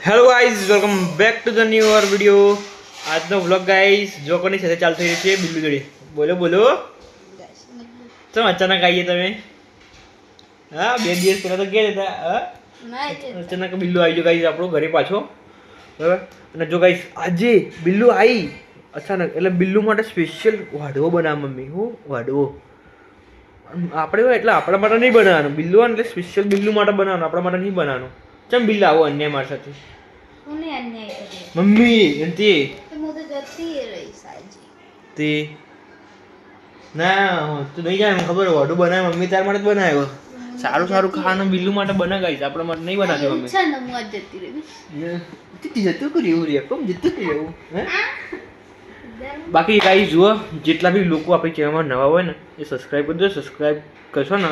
Hello guys, welcome back to the new hour video. આજનો vlog guys જો કોની સાથે ચાલુ થઈ રહ્યો છે, બિલ્લુ જોડે. બોલો બોલો, ચમ અચાનક આવીએ તમે? હા, 2 દિવસ પહેલા તો ગયા હતા. હા, અચાનક બિલ્લુ આવી ગયો ગાઈઝ આપણો ઘરે પાછો, બરાબર. અને જો ગાઈઝ આજે બિલ્લુ આવી અચાનક, એટલે બિલ્લુ માટે સ્પેશિયલ વાડવો બનાવ મમ્મી. હું વાડવો આપણે હોય એટલે આપણા માટે નહીં બનાવવાનો, બિલ્લુ એટલે સ્પેશિયલ બિલ્લુ માટે બનાવવાનો, આપણા માટે નહીં બનાવવાનો. ચમ બિલ્લા આવો અન્યાય મારી સાથે? મમ્મી એનતી તે ના તું નહીં જાય, ખબર વાડું બનાવે મમ્મી તાર માટે જ બનાવ્યો. સારું સારું ખાવાનું બિલ્લુ માટે બનાવી, આપણા માટે નહીં બનાવતી મમ્મી. જતું કર્યું રે, કેમ જતું કર્યું? બાકી ગાઈસ જુઓ, જેટલા બી લોકો આપણી ચેનલમાં નવા હોય ને એ સબસ્ક્રાઈબ કરજો. સબસ્ક્રાઈબ કરશો ને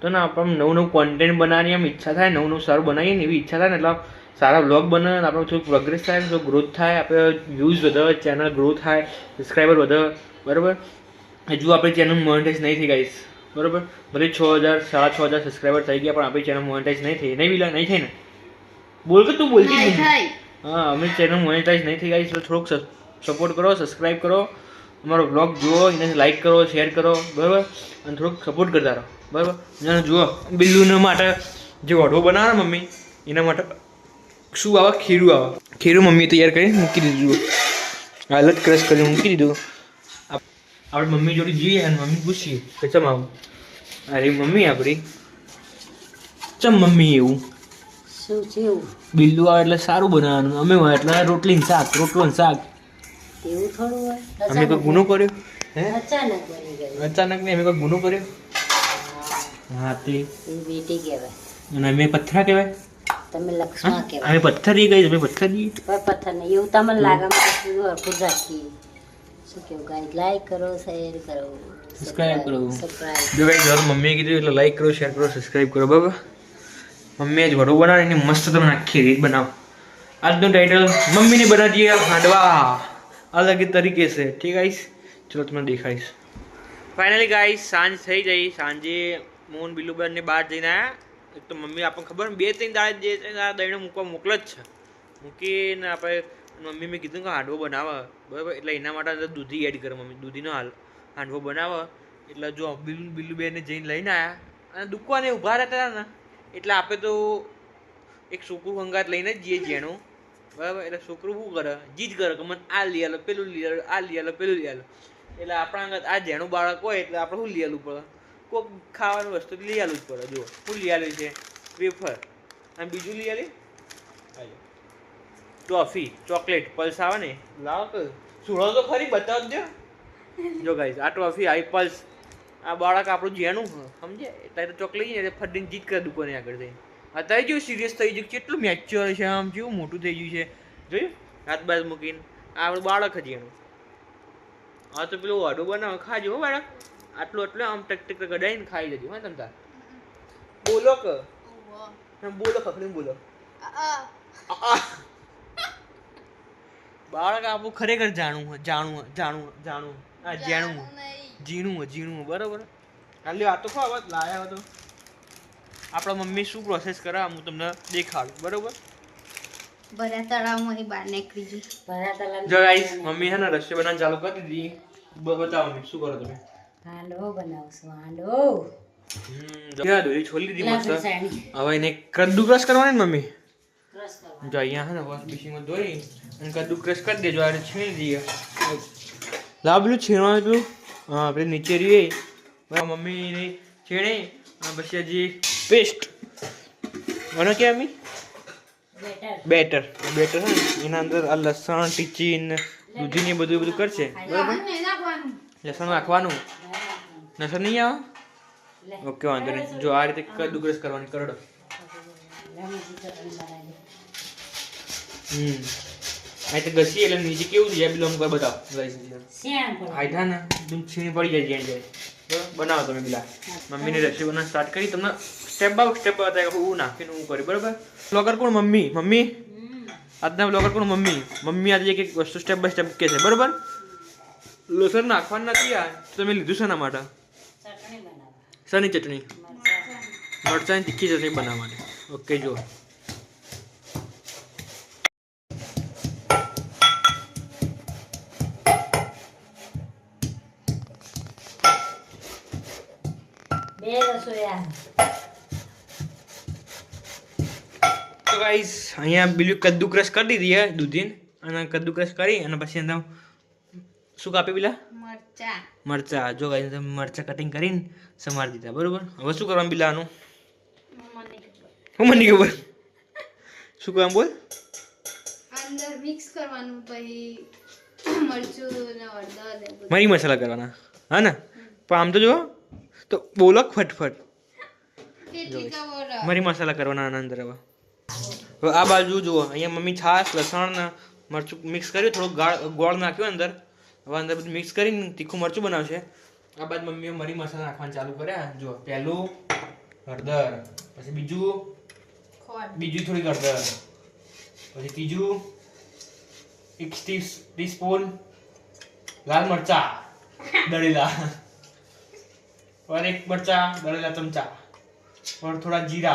તો ને આપણે નવું કોન્ટેન્ટ બનાવવાની એમ ઈચ્છા થાય, નવું સારું બનાવીએ ને એવી ઈચ્છા થાય ને, એટલે સારા બ્લોગ બને, આપણે થોડું પ્રોગ્રેસ થાય, થોડું ગ્રોથ થાય, આપણે વ્યૂઝ વધે, ચેનલ ગ્રો થાય, સબસ્ક્રાઈબર વધે, બરાબર. હજુ આપણી ચેનલ મોનેટાઈઝ નહીં થઈ ગાઈસ, બરાબર. ભલે 6000 6500 સબસ્ક્રાઈબર થઈ ગયા, પણ આપણી ચેનલ મોનેટાઈઝ નહીં થઈ, નહીં થઈ ને? બોલ કે તું બોલતી નહીં. હા, અમે ચેનલ મોનેટાઈઝ નહીં થઈ ગાઈસ, એટલે થોડુંક સપોર્ટ કરો, સબસ્ક્રાઈબ કરો, અમારો બ્લોગ જુઓ, એને લાઈક કરો, શેર કરો, બરાબર. અને થોડુંક સપોર્ટ કરતા રહો, બરાબર. અને જુઓ બિલ્લુના માટે જે વઢવો બનાવે મમ્મી, એના માટે શું આવે? ખીરું આવે. ખીરું મમ્મીએ તૈયાર કરી મૂકી દીધું, હાલ જ ક્રશ કરી મૂકી દીધું. આપણે મમ્મી જોડે જઈએ અને મમ્મી પૂછીએ કે ચમ આવું? અરે મમ્મી આપણી ચમ મમ્મી એવું શું છે? એવું બિલ્લુ આવે એટલે સારું બનાવવાનું, અમે હોય એટલે રોટલી ને શાક, રોટલો ને શાક. એવું થોડું હોય? અમે કોઈ ગુનો કર્યો? હે, અચાનક બની ગયું. અચાનક નહીં, અમે કોઈ ગુનો કર્યો? હા તે એ બેટી કહેવાય અને અમે પથ્થરા કહેવાય, તમે લક્ષ્મણ કહેવાય. અમે પથ્થરી ગઈ, અમે પથ્થરી. પણ પથ્થર નહીં એવું તમને લાગે. હરખું રાખીએ. શું કેવું ગાઈડ? લાઈક કરો, શેર કરો, સબસ્ક્રાઇબ કરો. સબસ્ક્રાઇબ. જો ગાઈસ ઘર મમ્મીએ કીધું એટલે લાઈક કરો, શેર કરો, સબસ્ક્રાઇબ કરો, બરાબર. મમ્મીએ જ વડું બનાવીને મસ્ત તમે આખી રીત બનાવો. આજનું ટાઇટલ મમ્મીને બના દિયા હાંડવા અલગ તરીકે છે. ઠીક ગાઈસ, ચલો તમને દેખાડીશ. ફાઇનલી ગાઈસ સાંજ થઈ ગઈ. સાંજે મોહન બિલ્લુબેન ને બહાર જઈને આવ્યા. એક તો મમ્મી આપણને ખબર 2-3 દાડે જે દહીને મૂકવા મોકલે જ છે. મૂકીને આપણે મમ્મી મેં કીધું કે હાંડવો બનાવે, બરાબર. એટલે એના માટે દૂધી એડ કરે મમ્મી, દૂધીનો હાંડવો બનાવે. એટલે જો બિલ્લુબેનને જઈને લઈને આવ્યા અને દુકાને ઊભા રહેતા ને, એટલે આપણે તો એક છોકરું હંગાત લઈને જ જઈએ જેનું, બરાબર. એટલે છોકરું શું કરે? જીદ કરે કે મને આ લઈ આલો, પેલું લઈ આલો, આ લઈ આલો, પેલું લઈ આલો. એટલે આપણા અંગત આ જેનું બાળક હોય એટલે આપણે શું લઈ આલવું પડે? કોઈક ખાવાનું વસ્તુ લઈ આલવું જ પડે. જુઓ શું લઈ આલ્યું છે? વેફર. અને બીજું લઈ આલી ટોફી, ચોકલેટ, પલ્સ આવે ને, લાવો તો સુડો તો ખરી, બતાવ દો. જો ગાઈસ આ ટોફી આવી, પલ્સ. આ બાળક આપણું જેનું સમજે એટલે તો ચોકલેટ લઈને ફટીને જીત કરે દુકાને આગળ જઈને. અત્યારે જેવું સિરિયસ થઈ ગયું, કેટલું મેચ્યોર છે, આમ જેવું મોટું થઈ ગયું છે, જોયું? હાથ બાદ મૂકીને આપણું બાળક જ એનું. હા તો પેલું વાડું બનાવો, ખાજો હો બાળક. આટલું આટલું આમ ટક ટક ગડાઈને ખાઈ લેજો. હા તમ તાર બોલો કે બોલો, ખખડીને બોલો. બાળક આપણું ખરેખર જાણવું હા ઝીણું બરાબર. હાલી વાતો ખો હવે લાયા હતો. આપણા મમ્મી શું પ્રોસેસ કરે હું તમને દેખાડું, બરાબર. ભર્યા તળાવમાંથી બહાર નીકળી ગઈ. ભર્યા તળાવ. જો ગાઈસ મમ્મી હે ને રસોઈ બનાવવાનું ચાલુ કરી દીધી. બતાવો મમ્મી શું કરો તમે? હાંડવો બનાવશું, હાંડવો. દોરી છોલી દીધી મસ્ત. હવે એને કદ્દુકસ કરવાની ને મમ્મી? જો અહીંયા હે ને વોશ બેસિનમાં ધોઈ અને કદ્દુકસ કરી દેજો. આ છીણી દઈએ. લાવ પેલું છીણવાનું પેલું, હા આપણે નીચે રહીએ. મમ્મી એની છીણી પછી હજી પેસ્ટ બનો કે મમ્મી બેટર હે ને એના અંદર આ લસણ ટીચીન દૂધી ને બધું કરશે, બરાબર. લસણ નાખવાનું, લસણ નહીં આવે? ઓકે વાંધો નહીં. જો આ રીતે કદ્દુકસ કરવાની કરડો. આ તો ઘસી એટલે નીચે કેવું છે પેલું અમુક બતાવો. આયથા ને એકદમ છીણી પડી જાય જ્યાં જાય, બરાબર. બનાવો તમે પેલા મમ્મીની રેસીપી બનાવવાનું સ્ટાર્ટ કરી. તમને સ્ટેપ બાય સ્ટેપ બતાવે કે હું નાખીને હું કર્યું, બરાબર. બ્લોગર કોણ? મમ્મી. આજના બ્લોગર કોણ? મમ્મી આજે એક વસ્તુ સ્ટેપ બાય સ્ટેપ કે છે, બરાબર. લસણ નાખવાનું નથી આ તમે લીધું છે એના માટે? શાની ચટણી? મરચાંની તીખી ચટણી બનાવવા માટે. ઓકે જો તો ગાઈસ અહીંયા બીજું કદ્દુ ક્રશ કરી દીધી હે દૂધીન અને કદ્દુ ક્રશ કરી અને પછી અંદર શું કાપી પેલા મરચા. જો ગાઈસ મરચા કટિંગ કરીને સમારી દીધા બરોબર. હવે શું કરવાનું પેલા આનું હું મને ખબર શું કરવાનું બોલ. અંદર મિક્સ કરવાનું પછી મરચું ને હળદર ને બધું. મરી મસાલા કરવાના હા ને. પણ આમ તો જો તો બોલો ફટફટ. મરી મસાલા કરવાના આના અંદર. હવે આ બાજુ જુઓ અહીંયા મમ્મી છાશ લસણ ને મરચું મિક્સ કર્યું, થોડું ગોળ નાખ્યો અંદર. હવે અંદર બધું મિક્સ કરીને તીખું મરચું બનાવશે. આ બાદ મમ્મીએ મરી મસાલા નાખવાનું ચાલુ કર્યા. જો પહેલું હળદર, પછી બીજું થોડી હળદર, પછી ત્રીજું 1 ટીસ્પૂન લાલ મરચા દળેલા, और 1 मरचा दळेला चमचा, और थोड़ा जीरा,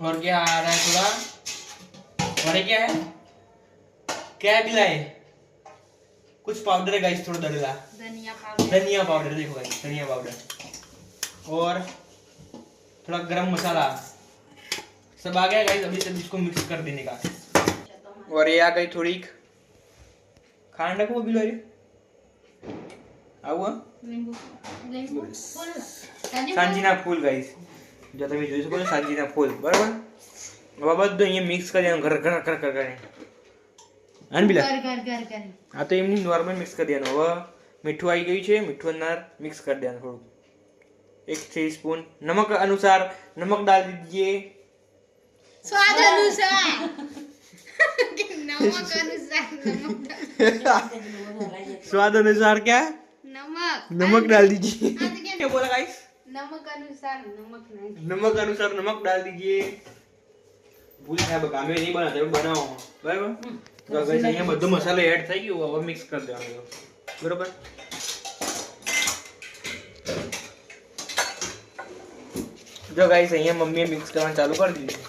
और क्या आ रहा है थोड़ा, और क्या है, क्या मिला है, कुछ पाउडर है गाइस, थोड़ा दळेला धनिया पाउडर देखो गाइस, धनिया पाउडर, और थोड़ा गरम मसाला, सब आ गया गाइस. अभी सब इसको मिक्स कर देने का. और ये आ गई थोड़ी खांड को भी लो ये આવું સાંજીના ફૂલ ગાઈસ, જો તમે જોઈ શકો છો સાંજીના ફૂલ બરાબર. હવે બધું અહીંયા મિક્સ કરી દેવાનું ઘર ઘર ઘર કરીને. આન બિલા આ તો એમની નોર્મલ મિક્સ કરી દેવાનું. હવે મીઠું આવી ગયું છે, મીઠું અંદર મિક્સ કરી દેવાનું થોડું. 1 टीस्पून नमक अनुसार नमक डाल दीजिए, स्वाद अनुसार नमक अनुसार स्वाद अनुसार क्या नमक डाल दीजिए. क्या बोला गाइस, नमक अनुसार नमक नहीं, नमक अनुसार नमक डाल दीजिए. ભૂલ થાય બકા, અમે નહીં બનાવતા, એવું બનાવો બરાબર. તો ગાઈસ અહીંયા બધો મસાલો એડ થઈ ગયો, હવે મિક્સ કરી દેવાનો બરાબર. જો ગાઈસ અહીંયા મમ્મીએ મિક્સ કરવાનું ચાલુ કરી દીધું.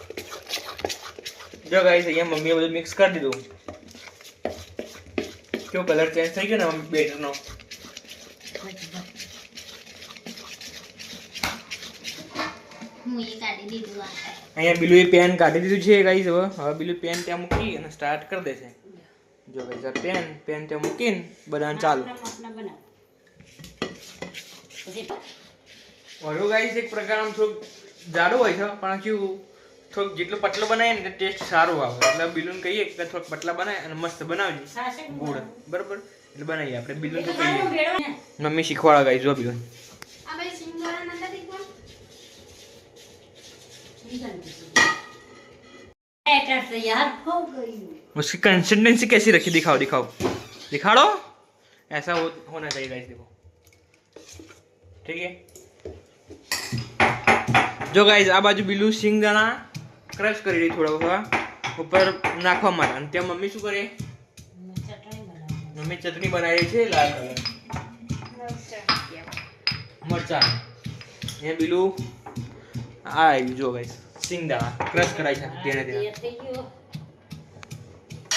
જો ગાઈસ અહીંયા મમ્મીએ બધું મિક્સ કરી દીધું. કેવો કલર ચેન્જ થઈ ગયો ને બેટરનો. અહીંયા બીલું એ પેન કાઢી દીધું છે ગાઈસ. હવે બીલું પેન ત્યાં મૂકી અને સ્ટાર્ટ કરી દેશે. જો ગાઈસ આ પેન ત્યાં મૂકીને બનાવવાનું ચાલુ. ઓળો ગાઈસ એક પ્રકાર આમ થોડુંક જાડો હોય છે, પણ કેવું થોડુંક જેટલો પતલો બનાવીએ ને ટેસ્ટ સારો આવે. એટલે બિલુન કહીએ કે થોડુંક પતલા બનાવે અને મસ્ત બનાવજે ગોળ બરાબર. એટલે બનાવીએ આપણે બિલુન તો કહીએ. મમ્મી શીખવાડા ગાઈસ. જો બિલુન उसकी कंसिस्टेंसी कैसी रखी, दिखाओ दिखाओ दिखाड़ो. ऐसा होना चाहिए गाइस, देखो ठीक है. जो गाइस આ બાજુ બીલું સિંગદાણા ક્રશ કરી રહી થોડા ઉપર નાખવા માટે. અને ત્યાં મમ્મી શું કરે, મમ્મી ચટણી બનાવી રહી છે લાલ કલર મરચા. એ બીલું આ જો ગાઈસ સિંગદાણા ક્રશ કરાય છે તેને ત્યાં.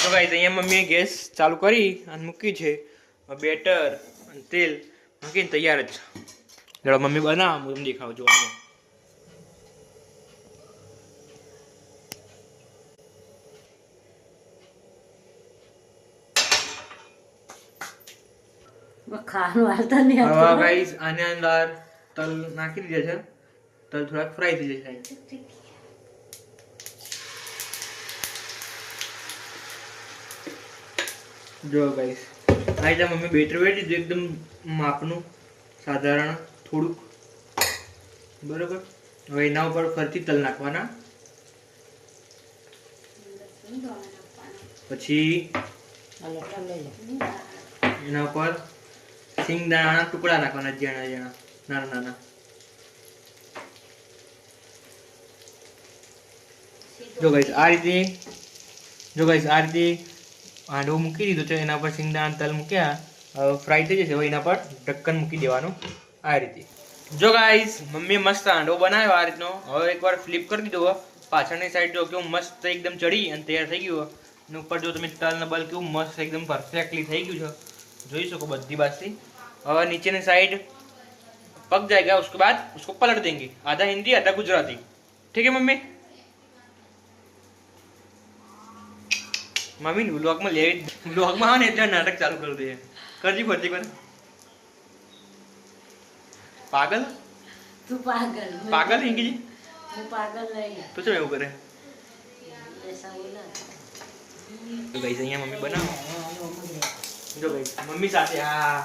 તો ગાઈસ અહીંયા મમ્મીએ ગેસ ચાલુ કરી અને મૂકી છે. બેટર અને તેલ મૂકીને તૈયાર જ છે. જરા મમ્મી બનાવ હું તમને દેખાવ જો. હવે ગાઈસ આને અંદર તલ નાખી દીધા છે. તલ થોડાક ફ્રાય થઈ જશે. જો ગાઈસ આ રીતે મમ્મી બેટર વેડી દીધું એકદમ માપનું સાધારણ થોડુંક બરોબર. હવે એના ઉપર ફરતી તલ નાખવાના. પછી એના ઉપર સિંગદાણા ટુકડા નાખવાના ઝીણા ઝીણા નાના નાના. જો ગાઈસ આ રીતે હાંડવો મૂકી દીધો છે. એના પર સિંગદાણા તલ મૂક્યા. હવે ફ્રાય થઈ જશે. હવે એના પર ઢક્કન મૂકી દેવાનું આ રીતે. જો ગાઈસ મમ્મીએ મસ્ત હાંડવો બનાવ્યો આ રીતનો. હવે એકવાર ફ્લિપ કરી દીધો. પાછળની સાઈડ જો કેવું મસ્ત એકદમ ચડી અને તૈયાર થઈ ગયું. અને ઉપર જો તમે તલ ને બલ કેવું મસ્ત એકદમ પરફેક્ટલી થઈ ગયું છે, જોઈ શકો બધી બાજુથી. હવે નીચેની સાઈડ पक जाएगा उसके बाद उसको पलट देंगे, आधा हिंदी आधा गुजराती। ठीक है मम्मी? मम्मी व्लॉग में ले व्लॉग में आने એટલે નાટક ચાલુ કરી દે કરજી ફરજી કર પાગલ તું પાગલ પાગલ હિંગી હું પાગલ નહીં તો શું એવું કરે ऐसा बोला તો ગાઈસ અહીંયા મમ્મી બનાવો જો ગાઈસ મમ્મી સાથે આ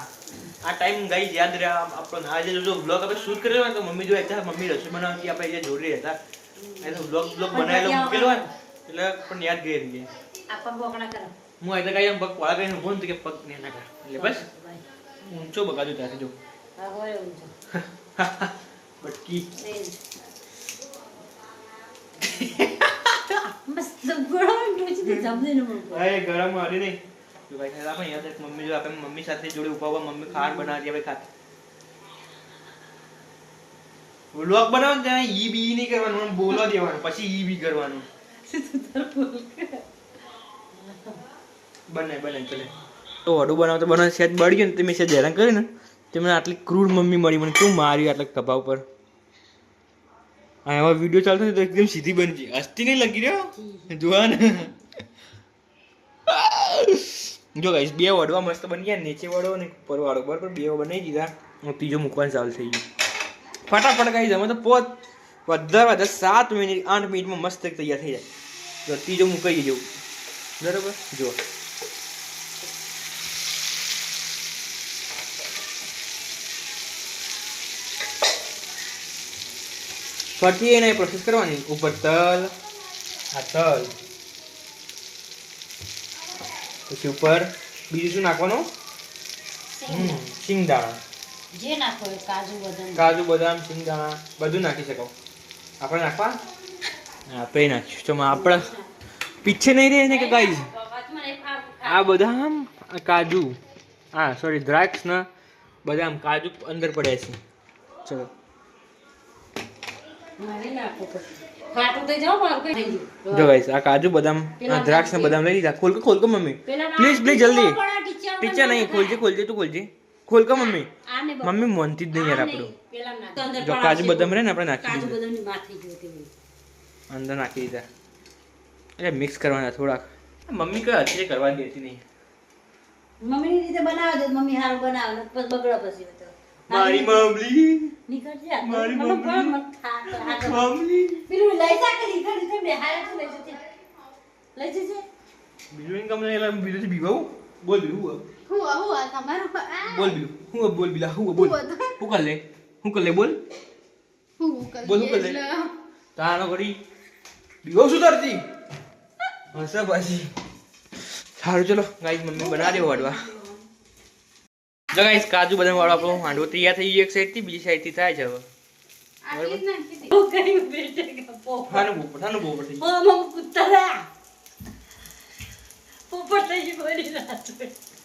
ટાઈમ ગાઈસ યાદ રહે આપણો આજે જો વ્લોગ આપણે શૂટ કર્યો હોય તો મમ્મી જો હતા મમ્મી રસોઈ બનાવતી આપણે જે જોડી હતા એ તો વ્લોગ બનાવેલો મૂકેલો હોય એટલે પણ યાદ ગઈ રહી આપણ બોકડા કરો હું આ તો કાઈ પગ વાળા કરીને ઊભો ને કે પગ ને ના કર એટલે બસ ઊંચો બગાડો ત્યારે જો હા હોય ઊંચો બટકી મસ્ત ગરમ ટોચી દે જમને ન મળતો અરે ગરમ હરી નહીં જો ભાઈ આપણે યાદ રાખ મમ્મી જો આપણે મમ્મી સાથે જોડે ઉભા મમ્મી ખાવાનું બનાવતી આપણે ખાતા વ્લોગ બનાવો ને ત્યાં ઈ બી નહીં કરવાનું બોલવા દેવાનું પછી ઈ બી કરવાનું બને ચલે તો વડું બનાવ તો બનાવ સેજ બળી ગયું ને તમે સેજ હેરાન કરી ને તમને આટલી ક્રૂર મમ્મી મળી મને કેવું માર્યું આટલા કપા ઉપર આવા વિડીયો ચાલતો તો એકદમ સીધી બની ગઈ હસ્તી નહીં લગી રહ્યો જોવા ને જો ગાઈસ બે વડવા મસ્ત બની ગયા નીચે વડો ને ઉપર વાળો બરાબર બે બનાવી દીધા ત્રીજો મૂકવાનું ચાલુ થઈ ગયું ફટાફટ ગાઈસ અમે તો વધારે 7 મિનિટ 8 મિનિટમાં મસ્ત તૈયાર થઈ જાય તો ત્રીજો મૂકાઈ જવું બરાબર જો ફરતી એને પ્રોસેસ કરવાની ઉપર તલ આ તલ પછી ઉપર બીજું શું નાખવાનું સિંગદાણા જે નાખો કાજુ બદામ સિંગદાણા બધું નાખી શકો આપણે નાખવા આપણે નાખ્યું તો આપણે પીછે નહીં રહે ને કે ગાઈઝ આ બદામ કાજુ સોરી દ્રાક્ષ ના બદામ કાજુ અંદર પડ્યા છે ચલો જો ગાઈસ આ કાજુ બદામ દ્રાક્ષ ને બદામ લઈ લીધા ખોલ કો મમ્મી પ્લીઝ જલ્દી ટીચર નહીં ખોલજે તું ખોલ કો મમ્મી મોનતી જ નહીં યાર આપણું જો કાજુ બદામ રહે ને આપણે નાખી દીધા અંદર નાખી દીધા એટલે મિક્સ કરવાના થોડાક મમ્મી કઈ અત્યારે કરવા દેતી નહીં મમ્મીની રીતે બનાવે તો મમ્મી હારું બનાવે પછી બગડો પછી તો મારી મમ્મી નીકળ જા મારી મમ્મી પેલું લઈ જા કે નીકળ તે બેહારે તો લઈ જજે બીજું ઇન્કમ નહીં એટલે બીજું બીવાવું બોલ બીજું હું તમારું બોલ બીજું બોલ બીલા હું બોલ હું કર લે બોલ બોલ હું કર લે તાનો કરી બીવાવ શું કરતી હસા પાછી સારું ચલો ગાઈસ મમ્મી બના દે વાડવા જો ગાઈસ કાજુ બદામ વાળો આપણો હાંડવો તૈયાર થઈ ગયો એક સાઈડ થી બીજી સાઈડ થી થાય છે હવે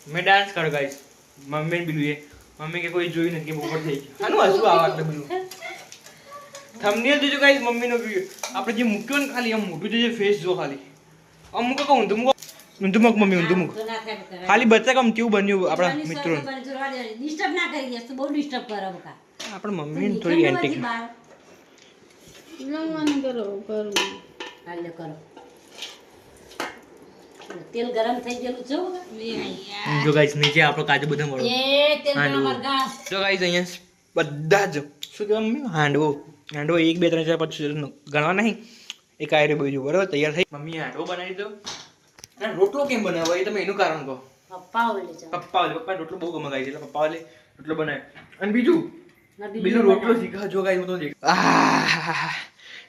મેં ડાન્સ કર્યો ગાઈસ મમ્મી બીલું મમ્મી કે કોઈ જોઈ નથી કે પોપટ થઈ ગયું આનું હસવું આવે એટલે બધું થંબનેલ જોજો ગાઈસ મમ્મીનો વિડિયો આપણે જે મૂક્યો ને ખાલી આમ મોટું જોજો ફેસ જો ખાલી આમ મૂકો કહું ઊંધું મૂક મમ્મી ઊંધું મૂક ખાલી બચ્ચા કમ કેવું બન્યું આપણા મિત્રો ડિસ્ટર્બ ના કરી દે તો બહુ ડિસ્ટર્બ કરે બકા આપણા મમ્મી થોડી એન્ટિક લંગવાનું કરો હાલ કરો તેલ ગરમ થઈ ગયેલું છે જો ગાઈસ નીચે આપણો કાજુ બદામ વાળો એ તેલ ગરમ મરગા જો ગાઈસ અહીંયા બધા જ શું કહેવાય મમ્મી હાંડવો 1 2 3 4 5 ગણવા નહીં એક આયરે બીજું બરાબર તૈયાર થઈ મમ્મી હાંડવો બનાવી દો અને રોટલો કેમ બનાવો એ તમે એનું કારણ કહો પપ્પા રોટલો બહુ ગમે ગાઈસ એટલે પપ્પા રોટલો બનાવે અને બીજું બીલું રોટલો શીખા જો ગાઈસ હું તો દેખ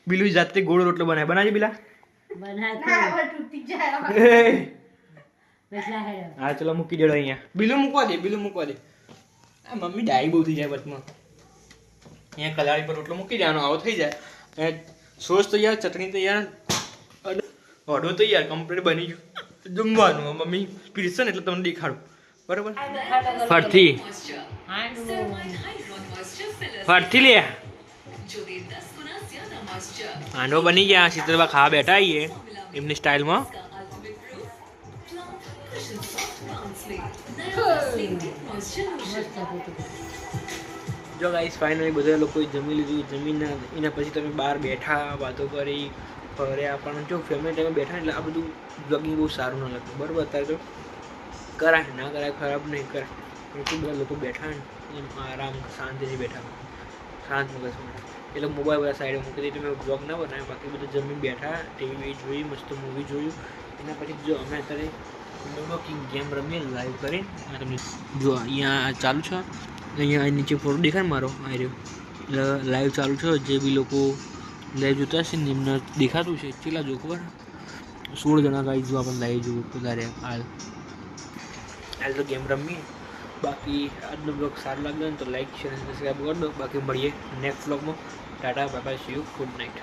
બીલું જાતે ગોળ રોટલો બનાવજે બીલા હા ચલો મૂકી દેડો અહીંયા બીલું મૂકવા દે આ મમ્મી ડાઈ બહુ થઈ જાય વચમાં અહીંયા કલાળી પર રોટલો મૂકી દેવાનો આવો થઈ જાય સોસ તૈયાર ચટણી તૈયાર ઓડો તૈયાર કમ્પ્લીટ બની ગયું જમવાનું મમ્મી પીરસે ને એટલે તમને દેખાડું બરાબર ફરતી લે હાંડવો બની ગયા શીતળબા ખાવા બેઠા આવીએ એમની સ્ટાઇલમાં જો ગાઈસ ફાઇનલી બધા લોકોએ જમી લીધું. જમીને એના પછી તમે બહાર બેઠા વાતો કરી ફર્યા. પણ જો ફેમિલી ટાઈમે બેઠા એટલે આ બધું બ્લોગિંગ બહુ સારું ન લાગતું બરાબર. અત્યારે તો કરાય ના કરાય ખરાબ નહીં કરાય. એટલું બધા લોકો બેઠા ને એમ આરામ શાંતિથી બેઠા શાંત મગજ એટલે મોબાઈલ બધા સાઈડે મૂકી દીધી. મેં બ્લોગ ના બનાવ્યો. બાકી બધું જમીન બેઠા ટીવી જોઈ મસ્ત મૂવી જોયું. એના પછી જો અમે અત્યારે લૂડો કિંગ ગેમ રમીએ લાઈવ કરીને. તમને જો અહીંયા ચાલુ છે. અહીંયા નીચે ફોટો દેખાય ને મારો આ રહ્યો એટલે લાઈવ ચાલુ છે. જે બી લોકો લાઈવ જોતા હશે ને એમને દેખાતું છે. કેટલા જો ખબર 16 જણા ગાઈ જો આપણને લાઈવ જોવું વધારે હાલ તો ગેમ રમીએ. બાકી આજનો બ્લોગ સારો લાગ્યો ને તો લાઈક શેર અને સબસ્ક્રાઈબ કરી દો. બાકી મળીએ નેક્સ્ટ બ્લોગમાં. Tata bye bye see you good night.